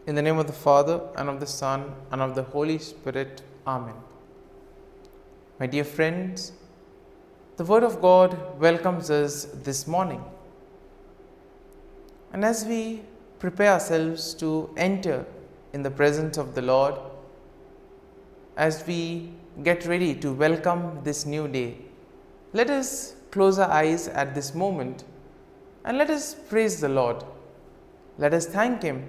In the name of the Father, and of the Son, and of the Holy Spirit. Amen. My dear friends, the Word of God welcomes us this morning. And as we prepare ourselves to enter in the presence of the Lord, as we get ready to welcome this new day, let us close our eyes at this moment and let us praise the Lord. Let us thank Him.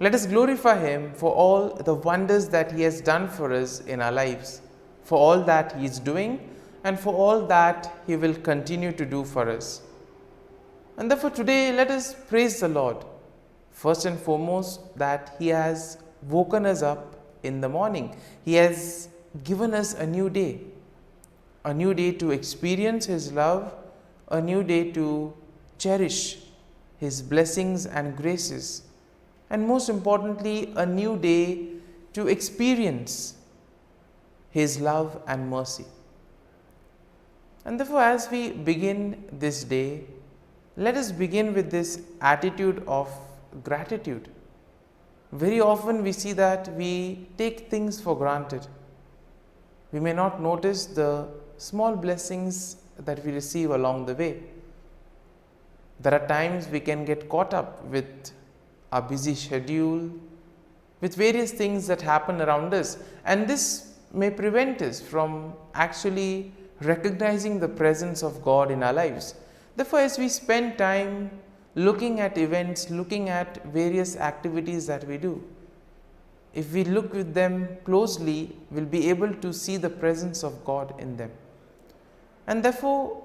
Let us glorify Him for all the wonders that He has done for us in our lives, for all that He is doing, and for all that He will continue to do for us. And therefore today let us praise the Lord, first and foremost that He has woken us up in the morning. He has given us a new day to experience His love, a new day to cherish His blessings and graces, and most importantly, a new day to experience His love and mercy. And therefore, as we begin this day, let us begin with this attitude of gratitude. Very often we see that we take things for granted. We may not notice the small blessings that we receive along the way. There are times we can get caught up with our busy schedule, with various things that happen around us, and this may prevent us from actually recognizing the presence of God in our lives. Therefore, as we spend time looking at events, looking at various activities that we do, if we look with them closely, we'll be able to see the presence of God in them. And therefore,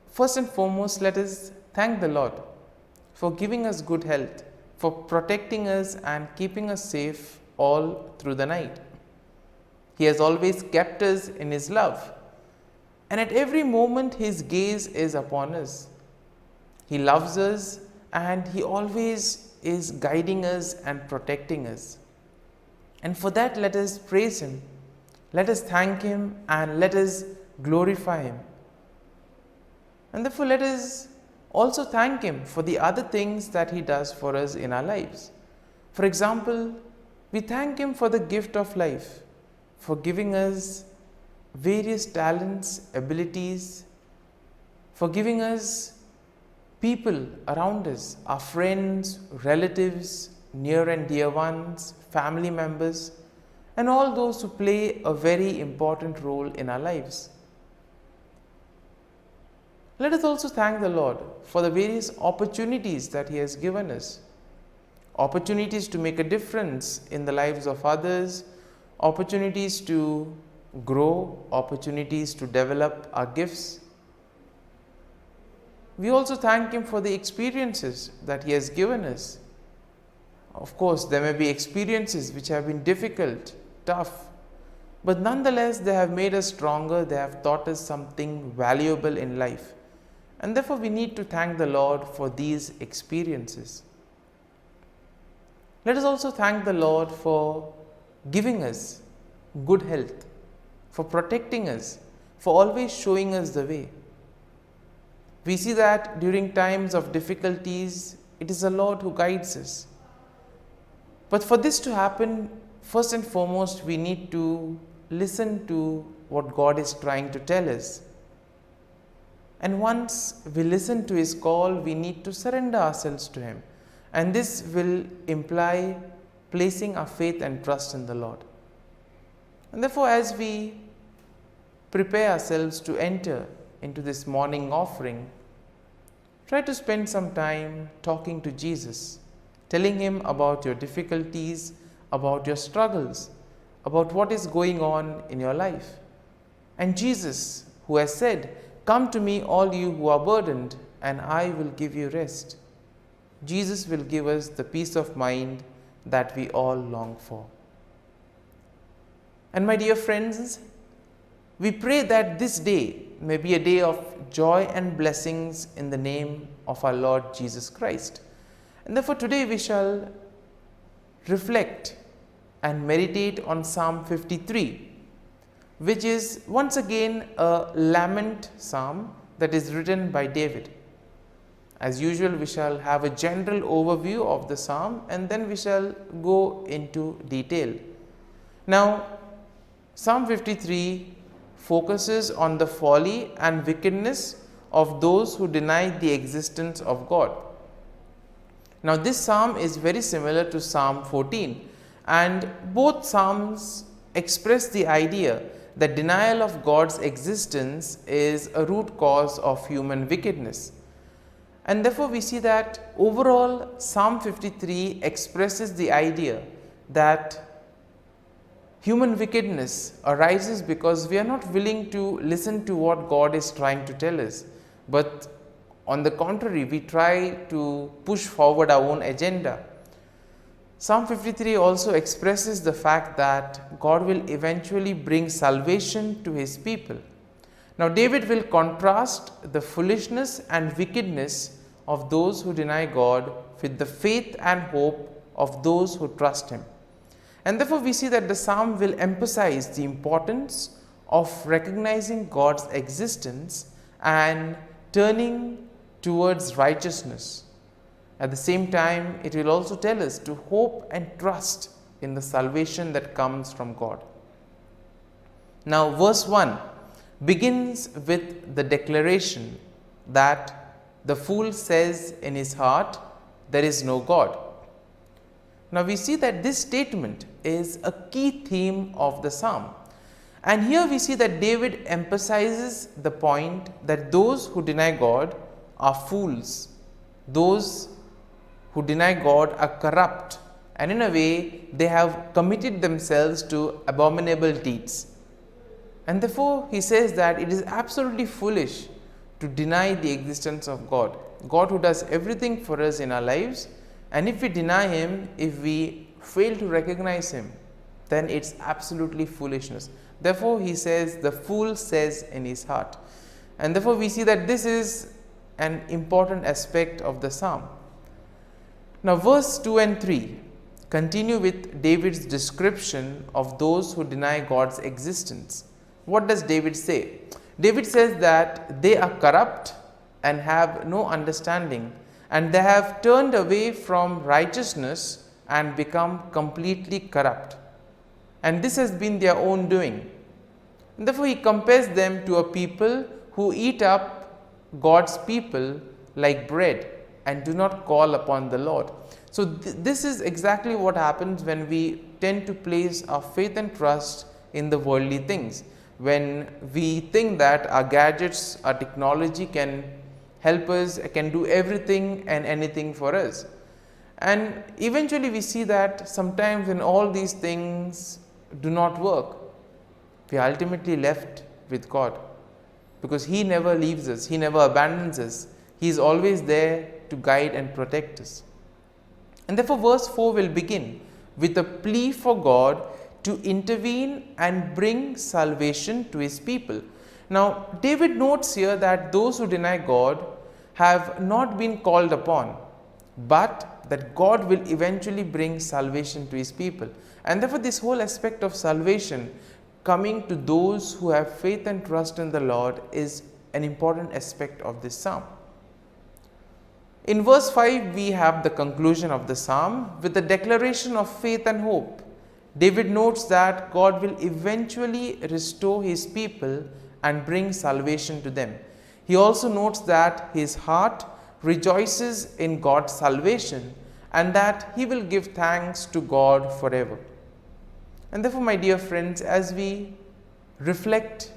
first and foremost, let us thank the Lord for giving us good health, for protecting us and keeping us safe all through the night. He has always kept us in His love, and at every moment His gaze is upon us. He loves us and He always is guiding us and protecting us. And for that, let us praise Him, let us thank Him, and let us glorify Him. And therefore, let us also thank Him for the other things that He does for us in our lives. For example, we thank Him for the gift of life, for giving us various talents, abilities, for giving us people around us, our friends, relatives, near and dear ones, family members, and all those who play a very important role in our lives. Let us also thank the Lord for the various opportunities that He has given us. Opportunities to make a difference in the lives of others, opportunities to grow, opportunities to develop our gifts. We also thank Him for the experiences that He has given us. Of course, there may be experiences which have been difficult, tough, but nonetheless they have made us stronger, they have taught us something valuable in life. And therefore, we need to thank the Lord for these experiences. Let us also thank the Lord for giving us good health, for protecting us, for always showing us the way. We see that during times of difficulties, it is the Lord who guides us. But for this to happen, first and foremost, we need to listen to what God is trying to tell us. And once we listen to His call, we need to surrender ourselves to Him. And this will imply placing our faith and trust in the Lord. And therefore, as we prepare ourselves to enter into this morning offering, try to spend some time talking to Jesus, telling Him about your difficulties, about your struggles, about what is going on in your life. And Jesus, who has said, "Come to me, all you who are burdened, and I will give you rest." Jesus will give us the peace of mind that we all long for. And my dear friends, we pray that this day may be a day of joy and blessings in the name of our Lord Jesus Christ. And therefore today we shall reflect and meditate on Psalm 53, which is once again a lament psalm that is written by David. As usual, we shall have a general overview of the psalm and then we shall go into detail. Now, Psalm 53 focuses on the folly and wickedness of those who deny the existence of God. Now, this psalm is very similar to Psalm 14, and both psalms express the idea that denial of God's existence is a root cause of human wickedness. And therefore, we see that overall Psalm 53 expresses the idea that human wickedness arises because we are not willing to listen to what God is trying to tell us, but on the contrary, we try to push forward our own agenda. Psalm 53 also expresses the fact that God will eventually bring salvation to his people. Now, David will contrast the foolishness and wickedness of those who deny God with the faith and hope of those who trust him. And therefore, we see that the psalm will emphasize the importance of recognizing God's existence and turning towards righteousness. At the same time, it will also tell us to hope and trust in the salvation that comes from God. Now, verse 1 begins with the declaration that the fool says in his heart, "There is no God." Now, we see that this statement is a key theme of the psalm. And here we see that David emphasizes the point that those who deny God are fools. Those who deny God are corrupt, and in a way they have committed themselves to abominable deeds. And therefore, he says that it is absolutely foolish to deny the existence of God. God who does everything for us in our lives, and if we deny him, if we fail to recognize him, then it's absolutely foolishness. Therefore, he says, the fool says in his heart. And therefore, we see that this is an important aspect of the psalm. Now, verse 2 and 3 continue with David's description of those who deny God's existence. What does David say? David says that they are corrupt and have no understanding, and they have turned away from righteousness and become completely corrupt. And this has been their own doing. And therefore, he compares them to a people who eat up God's people like bread and do not call upon the Lord. So, this is exactly what happens when we tend to place our faith and trust in the worldly things. When we think that our gadgets, our technology can help us, can do everything and anything for us. And eventually we see that sometimes when all these things do not work, we are ultimately left with God, because he never leaves us, he never abandons us, he is always there to guide and protect us. And therefore, verse 4 will begin with a plea for God to intervene and bring salvation to his people. Now, David notes here that those who deny God have not been called upon, but that God will eventually bring salvation to his people. And therefore, this whole aspect of salvation coming to those who have faith and trust in the Lord is an important aspect of this psalm. In verse 5, we have the conclusion of the psalm with the declaration of faith and hope. David notes that God will eventually restore his people and bring salvation to them. He also notes that his heart rejoices in God's salvation and that he will give thanks to God forever. And therefore, my dear friends, as we reflect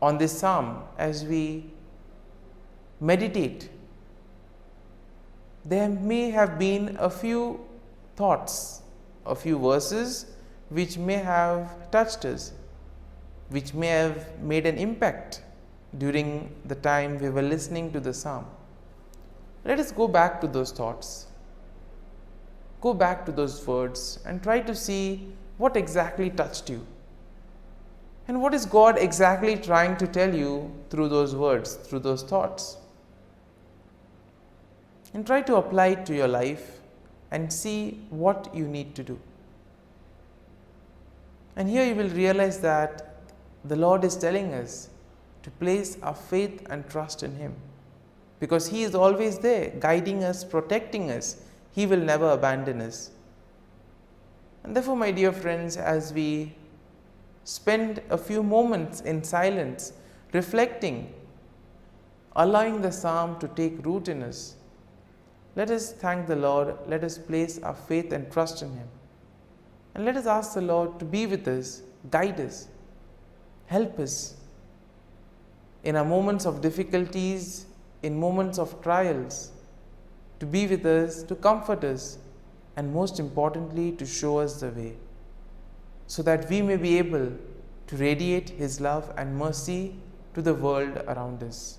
on this psalm, as we meditate, there may have been a few thoughts, a few verses which may have touched us, which may have made an impact during the time we were listening to the psalm. Let us go back to those thoughts, go back to those words and try to see what exactly touched you. And what is God exactly trying to tell you through those words, through those thoughts? And try to apply it to your life and see what you need to do. And here you will realize that the Lord is telling us to place our faith and trust in him. because He is always there, guiding us, protecting us. He will never abandon us. And therefore, my dear friends, as we spend a few moments in silence, reflecting, allowing the psalm to take root in us, let us thank the Lord, let us place our faith and trust in Him. And let us ask the Lord to be with us, guide us, help us in our moments of difficulties, in moments of trials, to be with us, to comfort us, and most importantly, to show us the way, so that we may be able to radiate His love and mercy to the world around us.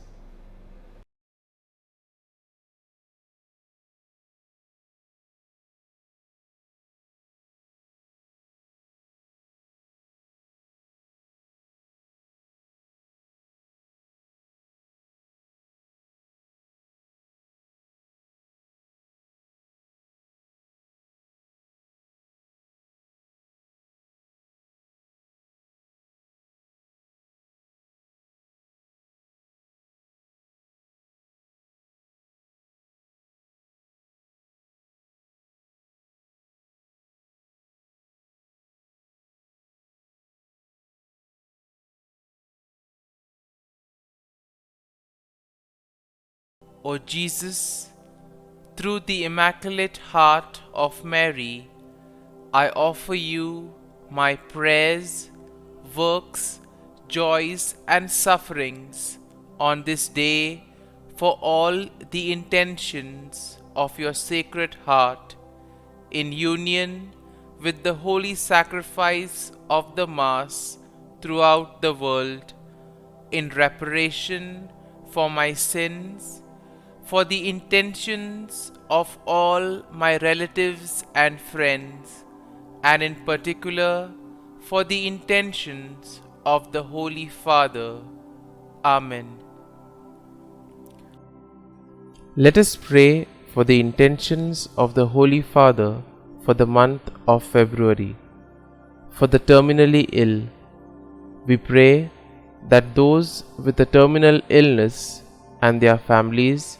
O Jesus, through the Immaculate Heart of Mary, I offer you my prayers, works, joys, and sufferings on this day for all the intentions of your Sacred Heart, in union with the holy sacrifice of the Mass throughout the world, in reparation for my sins, for the intentions of all my relatives and friends, and in particular for the intentions of the Holy Father. Amen. Let us pray for the intentions of the Holy Father for the month of February. For the terminally ill, we pray that those with a terminal illness and their families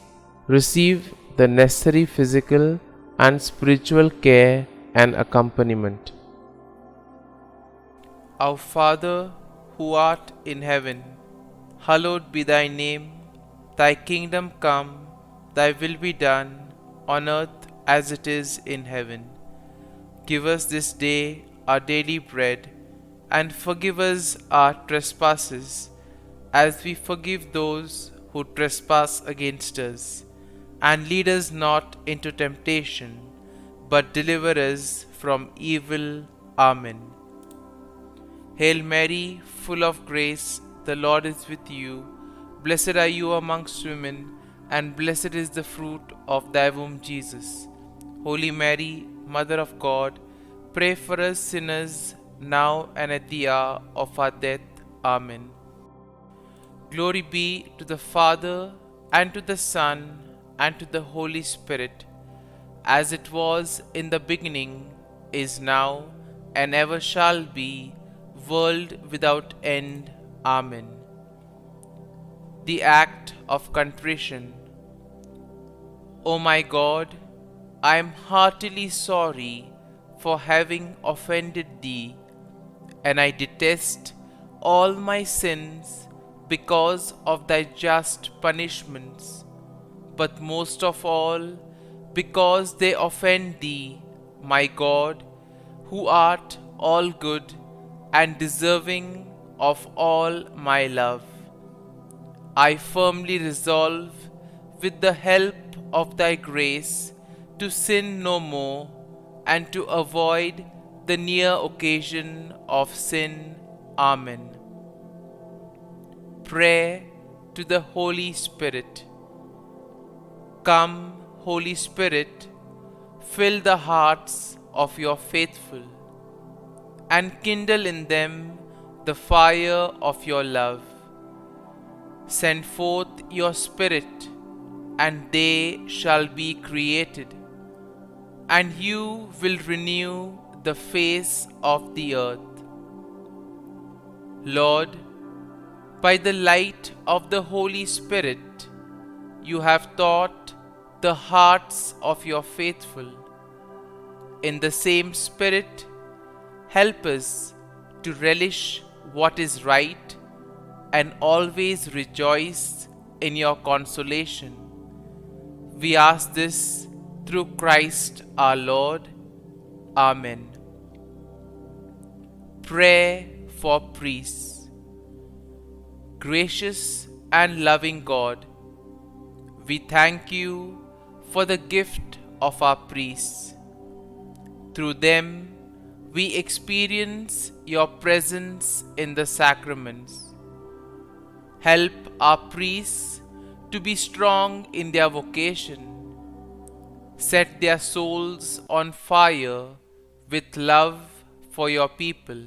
receive the necessary physical and spiritual care and accompaniment. Our Father, who art in heaven, hallowed be thy name. Thy kingdom come, thy will be done, on earth as it is in heaven. Give us this day our daily bread, and forgive us our trespasses, as we forgive those who trespass against us. And lead us not into temptation, but deliver us from evil. Amen. Hail Mary, full of grace, the Lord is with you. Blessed are you amongst women, and blessed is the fruit of thy womb, Jesus. Holy Mary, Mother of God, pray for us sinners, now and at the hour of our death. Amen. Glory be to the Father, and to the Son, and to the Holy Spirit, as it was in the beginning, is now, and ever shall be, world without end. Amen. The act of contrition. O my God, I am heartily sorry for having offended Thee, and I detest all my sins because of Thy just punishments, but most of all because they offend Thee, my God, who art all good and deserving of all my love. I firmly resolve, with the help of Thy grace, to sin no more, and to avoid the near occasion of sin. Amen. Prayer to the Holy Spirit. Come, Holy Spirit, fill the hearts of your faithful, and kindle in them the fire of your love. Send forth your Spirit, and they shall be created, and you will renew the face of the earth. Lord, by the light of the Holy Spirit, you have taught the hearts of your faithful. In the same Spirit, help us to relish what is right and always rejoice in your consolation. We ask this through Christ our Lord. Amen. Prayer for priests. Gracious and loving God, we thank you for the gift of our priests. Through them, we experience your presence in the sacraments. Help our priests to be strong in their vocation. Set their souls on fire with love for your people.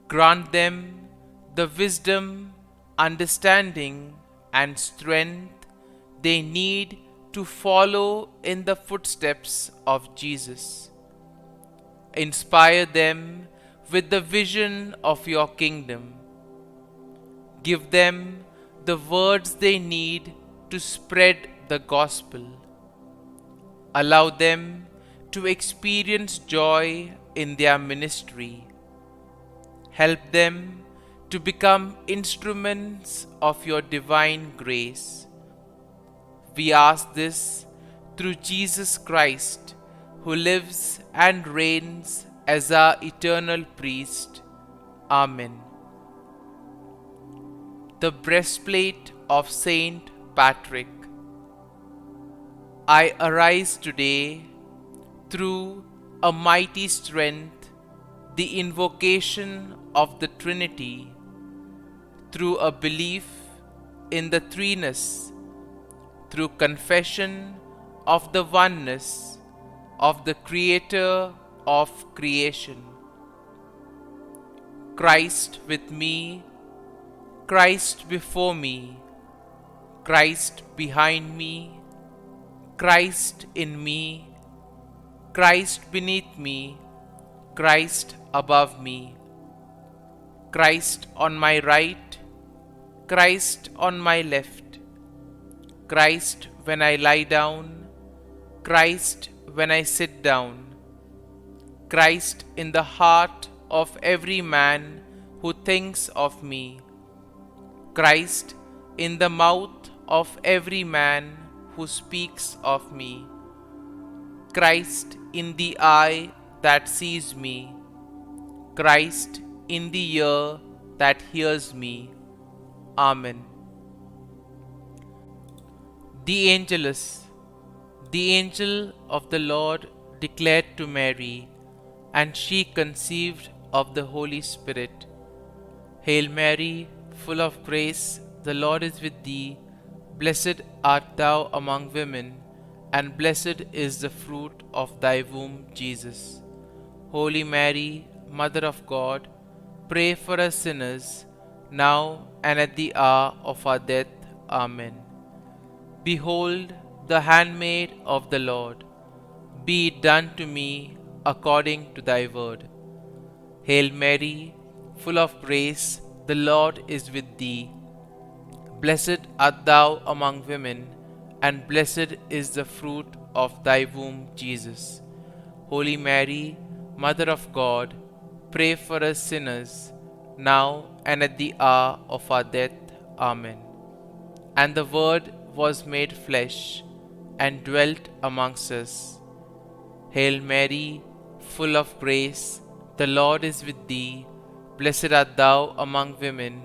Grant them the wisdom, understanding, and strength they need to follow in the footsteps of Jesus. Inspire them with the vision of your kingdom. Give them the words they need to spread the gospel. Allow them to experience joy in their ministry. Help them to become instruments of your divine grace. We ask this through Jesus Christ, who lives and reigns as our eternal priest. Amen. The breastplate of Saint Patrick. I arise today through a mighty strength, the invocation of the Trinity, through a belief in the threeness, through confession of the oneness of the Creator of creation. Christ with me, Christ before me, Christ behind me, Christ in me, Christ beneath me, Christ above me, Christ on my right, Christ on my left, Christ when I lie down, Christ when I sit down, Christ in the heart of every man who thinks of me, Christ in the mouth of every man who speaks of me, Christ in the eye that sees me, Christ in the ear that hears me. Amen. The Angelus. The angel of the Lord declared to Mary, and she conceived of the Holy Spirit. Hail Mary, full of grace, the Lord is with thee. Blessed art thou among women, and blessed is the fruit of thy womb, Jesus. Holy Mary, Mother of God, pray for us sinners, now and at the hour of our death. Amen. Behold, the handmaid of the Lord. Be it done to me according to thy word. Hail Mary, full of grace, the Lord is with thee. Blessed art thou among women, and blessed is the fruit of thy womb, Jesus. Holy Mary, Mother of God, pray for us sinners, now and at the hour of our death. Amen. And the Word was made flesh, and dwelt amongst us. Hail Mary, full of grace, the Lord is with thee. Blessed art thou among women,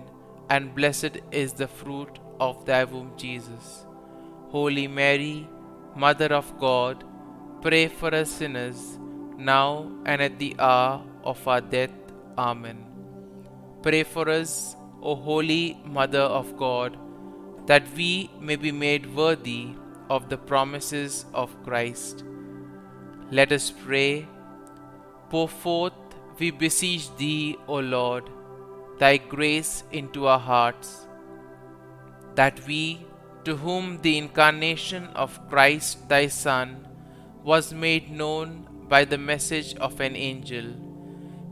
and blessed is the fruit of thy womb, Jesus. Holy Mary, Mother of God, pray for us sinners, now and at the hour of our death. Amen. Pray for us, O Holy Mother of God, that we may be made worthy of the promises of Christ. Let us pray. Pour forth, we beseech thee, O Lord, thy grace into our hearts, that we, to whom the incarnation of Christ thy Son was made known by the message of an angel,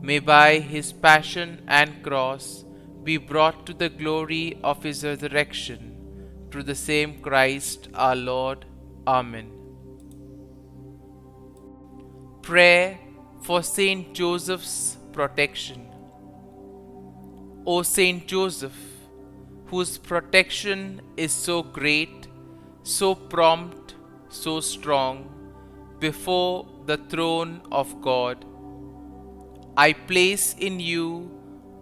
may by his passion and cross be brought to the glory of his resurrection, through the same Christ our Lord. Amen. Prayer for Saint Joseph's protection. O Saint Joseph, whose protection is so great, so prompt, so strong, before the throne of God, I place in you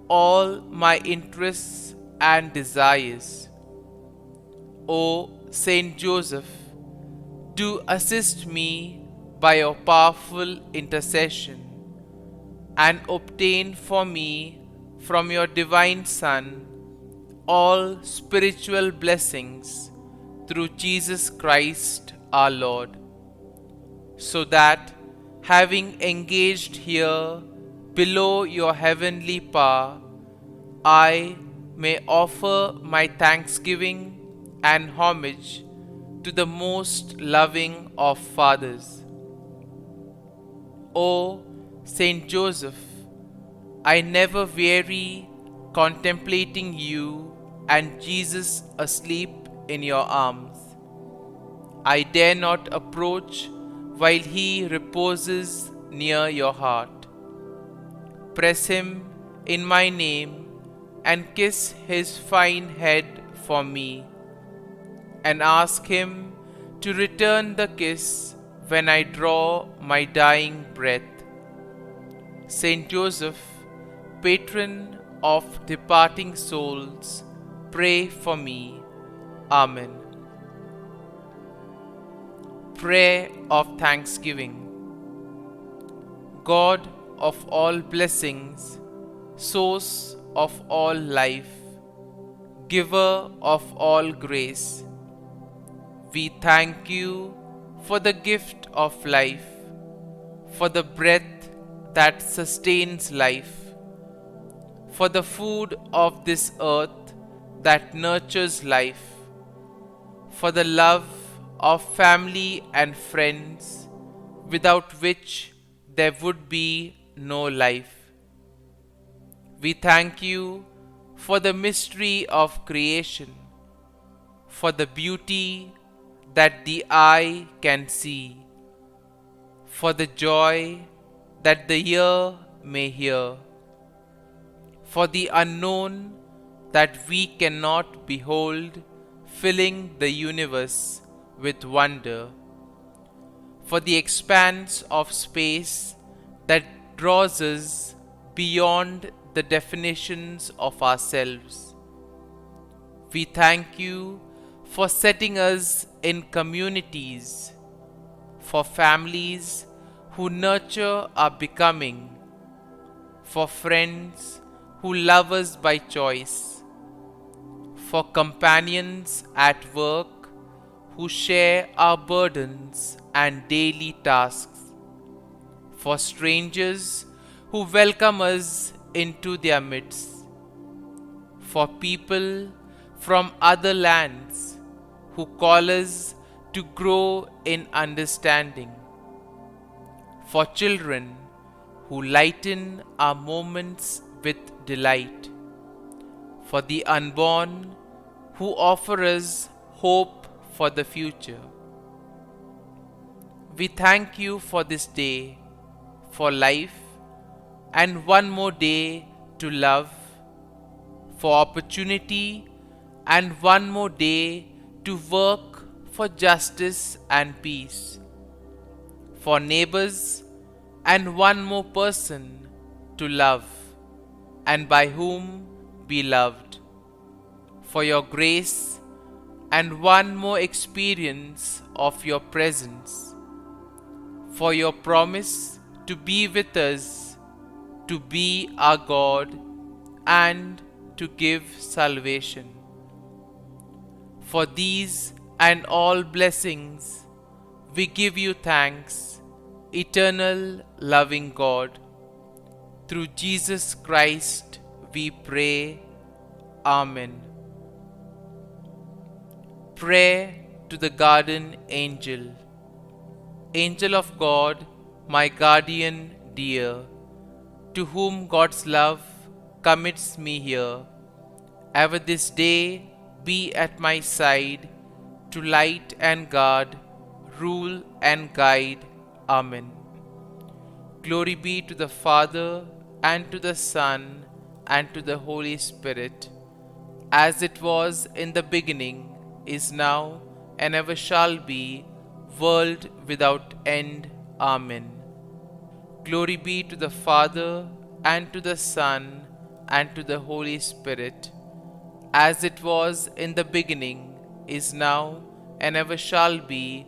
all my interests and desires. O Saint Joseph, do assist me by your powerful intercession, and obtain for me from your divine Son all spiritual blessings through Jesus Christ our Lord, so that, having engaged here below your heavenly power, I may offer my thanksgiving and homage to the most loving of fathers. O Saint Joseph, I never weary contemplating you and Jesus asleep in your arms. I dare not approach while he reposes near your heart. Press him in my name and kiss his fine head for me, and ask him to return the kiss when I draw my dying breath. Saint Joseph, patron of departing souls, pray for me. Amen. Prayer of Thanksgiving. God of all blessings, source of all life, giver of all grace, we thank you for the gift of life, for the breath that sustains life, for the food of this earth that nurtures life, for the love of family and friends, without which there would be no life. We thank you for the mystery of creation, for the beauty that the eye can see, for the joy that the ear may hear, for the unknown that we cannot behold, filling the universe with wonder, for the expanse of space that draws us beyond the definitions of ourselves. We thank you for setting us in communities, for families who nurture our becoming, for friends who love us by choice, for companions at work who share our burdens and daily tasks, for strangers who welcome us into their midst, for people from other lands who call us to grow in understanding, for children who lighten our moments with delight, for the unborn who offer us hope for the future. We thank you for this day, for life, and one more day to love, for opportunity, and one more day to work for justice and peace, for neighbors, and one more person to love, and by whom be loved, for your grace, and one more experience of your presence, for your promise to be with us, to be our God, and to give salvation. For these and all blessings, we give you thanks, eternal loving God. Through Jesus Christ we pray. Amen. Prayer to the Guardian Angel. Angel of God, my guardian dear, to whom God's love commits me here, ever this day be at my side, to light and guard, rule and guide. Amen. Glory be to the Father, and to the Son, and to the Holy Spirit, as it was in the beginning, is now, and ever shall be, world without end. Amen. Glory be to the Father, and to the Son, and to the Holy Spirit, as it was in the beginning, is now, and ever shall be,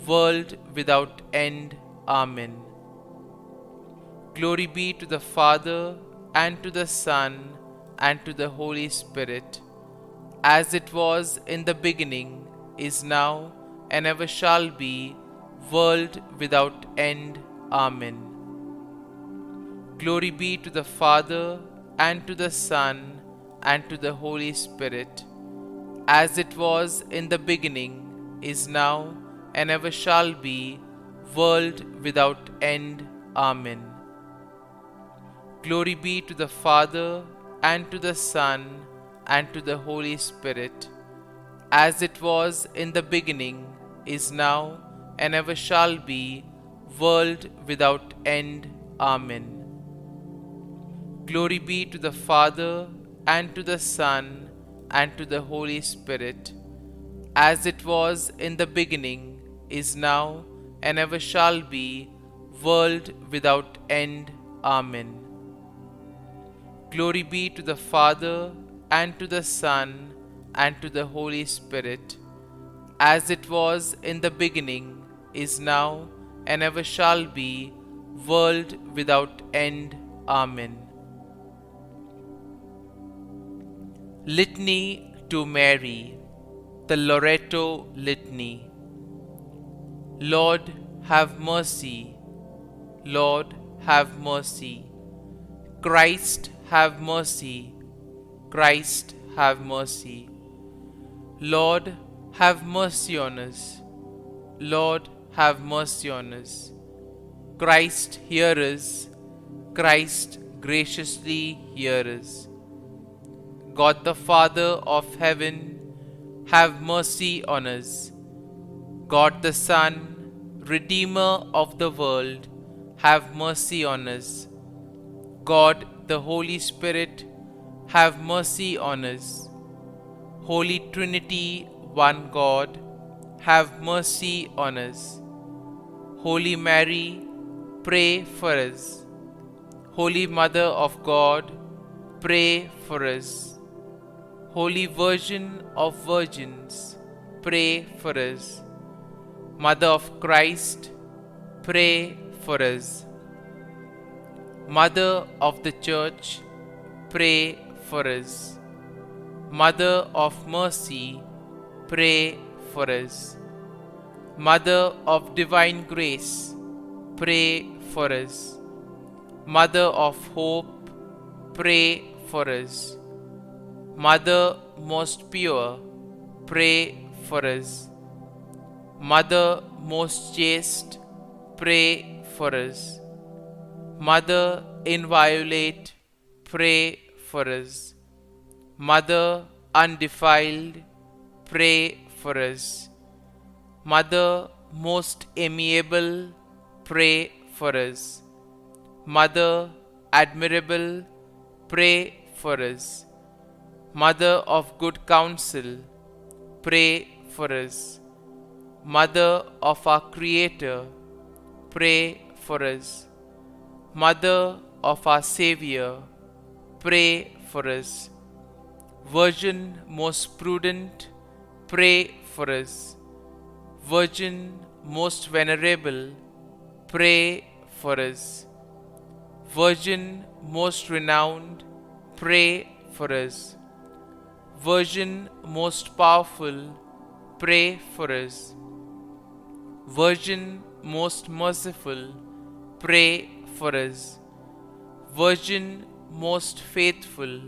world without end. Amen. Glory be to the Father, and to the Son, and to the Holy Spirit, as it was in the beginning, is now, and ever shall be, world without end. Amen. Glory be to the Father, and to the Son, and to the Holy Spirit, as it was in the beginning, is now, and ever shall be, world without end. Amen. Glory be to the Father, and to the Son, and to the Holy Spirit, as it was in the beginning, is now, and ever shall be, world without end. Amen. Glory be to the Father, and to the Son, and to the Holy Spirit, as it was in the beginning, is now, and ever shall be, world without end. Amen. Glory be to the Father, and to the Son, and to the Holy Spirit, as it was in the beginning, is now, and ever shall be, world without end. Amen. Litany to Mary, the Loreto Litany. Lord, have mercy. Lord, have mercy. Christ, have mercy. Christ, have mercy. Lord, have mercy on us. Lord, have mercy on us. Christ, hear us. Christ, graciously hear us. God the Father of heaven, have mercy on us. God the Son, Redeemer of the world, have mercy on us. God the Holy Spirit, have mercy on us. Holy Trinity, one God, have mercy on us. Holy Mary, pray for us. Holy Mother of God, pray for us. Holy Virgin of Virgins, pray for us. Mother of Christ, pray for us. Mother of the Church, pray for us. Mother of Mercy, pray for us. Mother of Divine Grace, pray for us. Mother of Hope, pray for us. Mother most pure, pray for us. Mother most chaste, pray for us. Mother inviolate, pray for us. Mother undefiled, pray for us. Mother most amiable, pray for us. Mother admirable, pray for us. Mother of good counsel, pray for us. Mother of our Creator, pray for us. Mother of our Savior, pray for us. Virgin most prudent, pray for us. Virgin most venerable, pray for us. Virgin most renowned, pray for us. Virgin most powerful, pray for us. Virgin most merciful, pray for us. Virgin most faithful,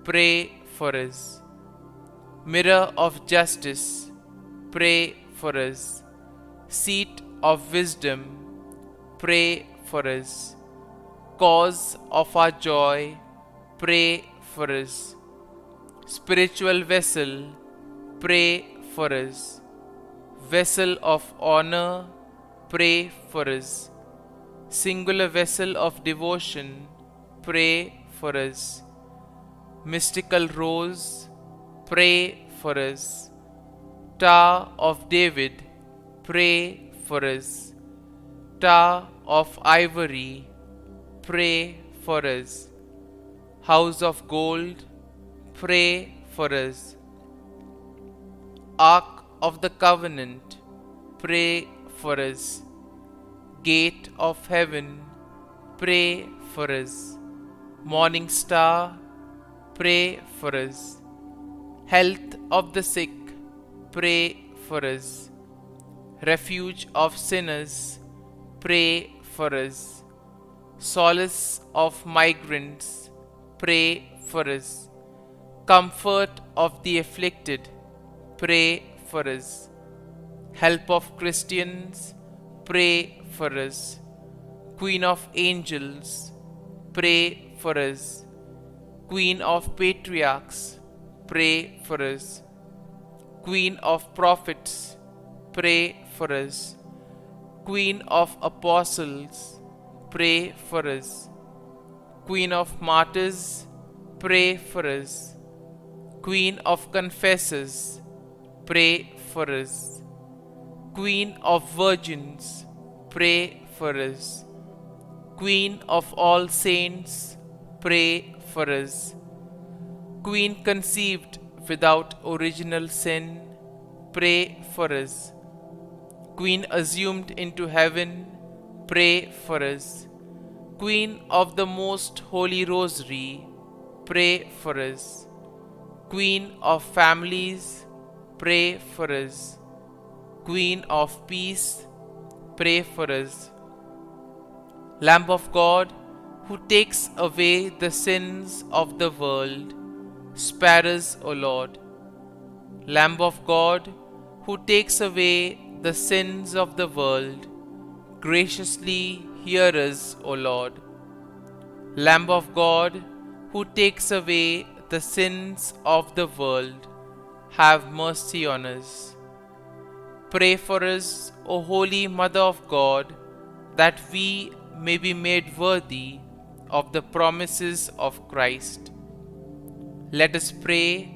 pray for us. Mirror of justice, pray for us. Seat of wisdom, pray for us. Cause of our joy, pray for us. Spiritual vessel, pray for us. Vessel of honor, pray for us. Singular vessel of devotion, pray for us. Mystical rose, pray for us. Tower of David, pray for us. Tower of ivory, pray for us. House of gold, pray for us. Ark of the covenant, pray for us. Gate of heaven, pray for us. Morning star, pray for us. Health of the sick, pray for us. Refuge of sinners, pray for us. Solace of migrants, pray for us. Comfort of the afflicted, pray for us. Help of Christians, pray for us. Queen of angels, pray for us. Queen of patriarchs, pray for us. Queen of prophets, pray for us. Queen of apostles, pray for us. Queen of martyrs, pray for us. Queen of confessors, pray for us. Queen of virgins, pray for us. Queen of all saints, pray for us. Queen conceived without original sin, pray for us. Queen assumed into heaven, pray for us. Queen of the Most Holy Rosary, pray for us. Queen of families, pray for us. Queen of peace, pray for us. Lamb of God, who takes away the sins of the world, spare us, O Lord. Lamb of God, who takes away the sins of the world, graciously hear us, O Lord. Lamb of God, who takes away the sins of the world, have mercy on us. Pray for us, O Holy Mother of God, that we may be made worthy of the promises of Christ. Let us pray.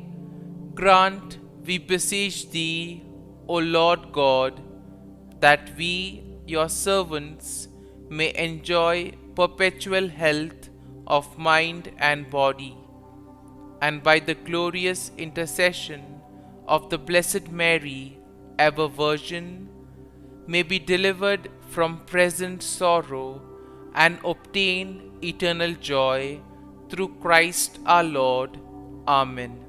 Grant, we beseech Thee, O Lord God, that we, Your servants, may enjoy perpetual health of mind and body, and by the glorious intercession of the Blessed Mary, ever Virgin, may be delivered from present sorrow and obtain eternal joy through Christ our Lord. Amen.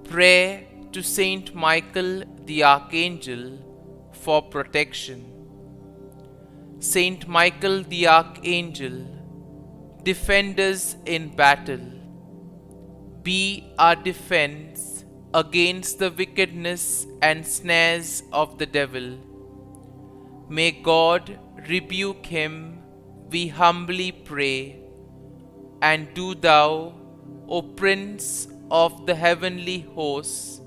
Prayer to Saint Michael the Archangel for protection. Saint Michael the Archangel, defend us in battle. Be our defense against the wickedness and snares of the devil. May God rebuke him, we humbly pray. And do Thou, O Prince of the heavenly hosts,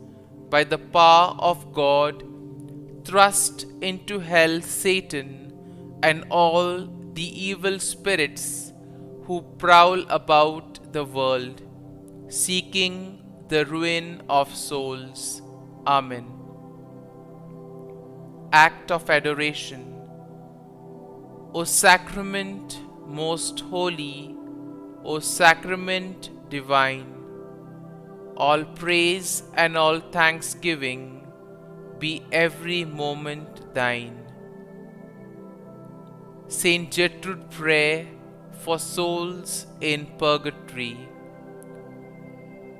by the power of God, thrust into hell Satan and all the evil spirits who prowl about the world, seeking the ruin of souls. Amen. Act of Adoration. O Sacrament most holy, O Sacrament divine, all praise and all thanksgiving be every moment Thine. Saint Gertrude Prayer for souls in purgatory.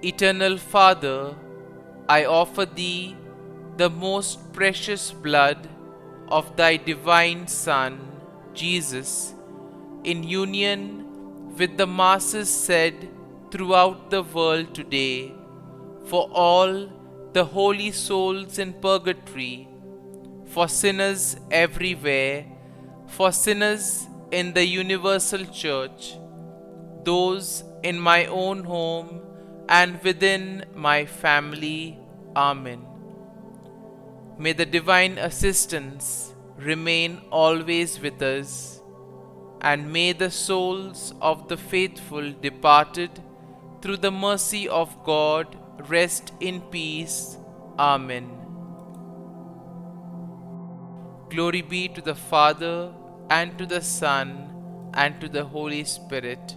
Eternal Father, I offer Thee the most precious blood of Thy divine Son, Jesus, in union with the masses said throughout the world today, for all the holy souls in purgatory, for sinners everywhere, for sinners in the universal church, those in my own home and within my family. Amen. May the divine assistance remain always with us, and may the souls of the faithful departed through the mercy of God rest in peace. Amen. Glory be to the Father, and to the Son, and to the Holy Spirit,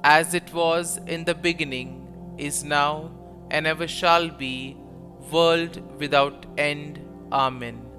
as it was in the beginning, is now, and ever shall be, world without end. Amen.